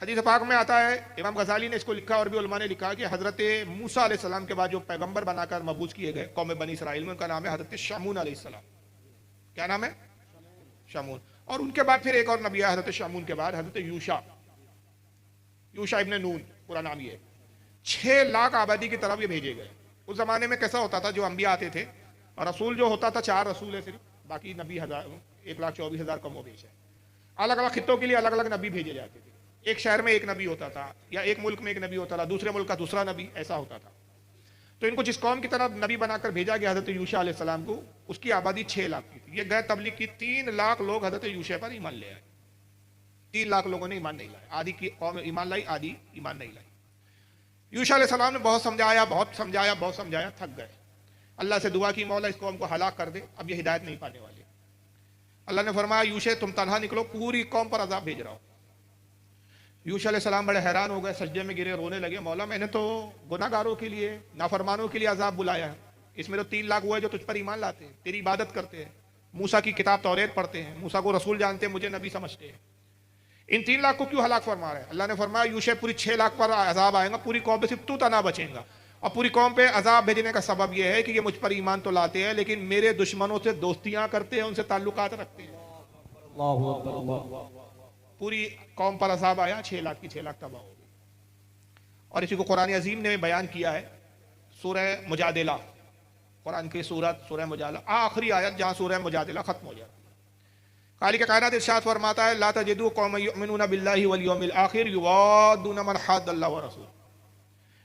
हदीस पाक में आता है, इमाम गजाली ने इसको लिखा और भी उलमा ने लिखा कि हजरत मूसा अलैहिस्सलाम के बाद जो पैगंबर बनाकर मबूस किए गए कौम बनी इसराइल में, उनका नाम है हजरत शामून अलैहिस्सलाम। क्या नाम है? शामून। और उनके बाद फिर एक और नबी है हजरत शामून के बाद, हजरत यूशा, यूशा इब्ने नून पूरा नाम ये। 6 लाख आबादी की तरफ ये भेजे गए। उस जमाने में कैसा होता था, जो अंबिया आते थे और रसूल जो होता था 4 रसूल है सिर्फ, बाकी नबी 1,24,000 कमोबेश है। अलग अलग खित्तों के लिए अलग अलग नबी भेजे जाते थे। एक शहर में एक नबी होता था, या एक मुल्क में एक नबी होता था, दूसरे मुल्क का दूसरा नबी, ऐसा होता था। तो इनको जिस कौम की तरफ नबी बनाकर भेजा गया हजरत यूशा अलैहिस्सलाम को, उसकी आबादी 6 लाख की थी। ये गैर तबलीग की 3 लाख लोग हजरत यूशा पर ईमान ले आए। 3 लाख लोगों ने ईमान नहीं लाया। आधी की कौम ईमान लाई, आधी ईमान नहीं लाई। यूशा अलैहिस्सलाम ने बहुत समझाया, बहुत समझाया, बहुत समझाया, थक गए। अल्लाह से दुआ की, मौला इस कौम को हलाक कर दे, अब ये हिदायत नहीं पाने वाले। अल्लाह ने फरमाया, यूशा तुम तन्हा निकलो, पूरी कौम पर अजाब भेज रहा हूं। यूशा अलैहिस्सलाम बड़े हैरान हो गए, सजदे में गिरे, रोने लगे, मौला मैंने तो गुनाहगारों के लिए, नाफरमानों के लिए अजाब बुलाया है। इसमें तो 3 लाख हुआ है जो तुझ पर ईमान लाते हैं, तेरी इबादत करते हैं, मूसा की किताब तौरेत पढ़ते हैं, मूसा को रसूल जानते हैं, मुझे नबी समझते हैं। इन 3 लाख को क्यों हलाक फरमा रहे हैं? अल्लाह ने फरमाया, यूशा पूरी 6 लाख पर अजाब आएगा, पूरी कौम पे सिर्फ तू तना बचेगा। और पूरी कौम पे अजाब भेजने का सबब यह है कि ये मुझ पर ईमान तो लाते हैं, लेकिन मेरे दुश्मनों से दोस्तियां करते हैं, उनसे ताल्लुकात रखते हैं। पूरी कौम पर अजाब आया, 6 लाख की 6 लाख तबाह हो गई। और इसी को कुरान अजीम ने बयान किया है सूरह मुजादिला, कुरान की सूरत सूरह मुजादिला, आखिरी आयत जहां सूरह मुजादिला खत्म हो जाती है। खालिक कायनात इरशाद फरमाता है, ला तजिदू कौमन युमिनूना बिल्लाहि वल यौमिल आखिर युवादूना मन हाद्दल्लाह व रसूल।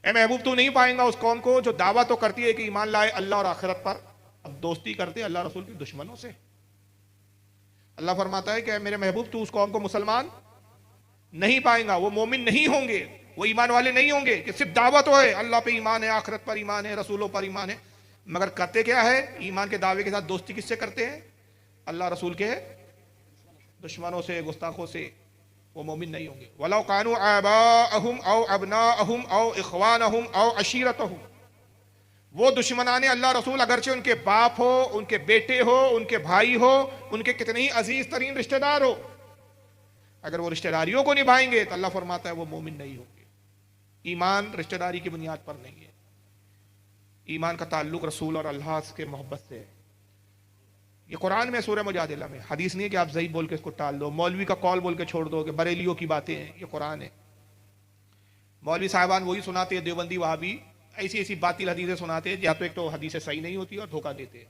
ए महबूब, तू नहीं पाएगा उस कौम को जो दावा तो करती है कि ईमान लाए अल्लाह और आखिरत पर, अब दोस्ती करते हैं अल्लाह रसूल के दुश्मनों से। अल्लाह फरमाता है कि मेरे महबूब, तू उस कौम को मुसलमान नहीं पाएगा, वो मोमिन नहीं होंगे, वो ईमान वाले नहीं होंगे कि सिर्फ दावा तो है, अल्लाह पे ईमान है, आखिरत पर ईमान है, रसूलों पर ईमान है, मगर करते क्या है? ईमान के दावे के साथ दोस्ती किससे करते हैं? अल्लाह रसूल के दुश्मनों से, गुस्ताखों से। वो मोमिन नहीं होंगे। वलौ कानू आबाअहुम औ अबनाअहुम औ इख्वानहुम औ अशीरतहुम, वो दुश्मनाने अल्लाह रसूल अगरचे उनके बाप हो, उनके बेटे हो, उनके भाई हो, उनके कितने ही अजीज तरीन रिश्तेदार हो, अगर वो रिश्तेदारियों को निभाएंगे तो अल्लाह फरमाता है वो मोमिन नहीं होंगे। ईमान रिश्तेदारी की बुनियाद पर नहीं है। ईमान का ताल्लुक रसूल और अल्लाह के मोहब्बत से है। ये कुरान में सूरह मुजादिला में, हदीस नहीं है कि आप ज़ईफ़ बोल के इसको टाल दो, मौलवी का कॉल बोल के छोड़ दो कि बरेलियों की बातें हैं। ये कुरान है। मौलवी साहबान वही सुनाते हैं, देवबंदी वहाबी ऐसी ऐसी बातिल हदीसें सुनाते हैं, या तो एक तो हदीसें सही नहीं होती और धोखा देते हैं।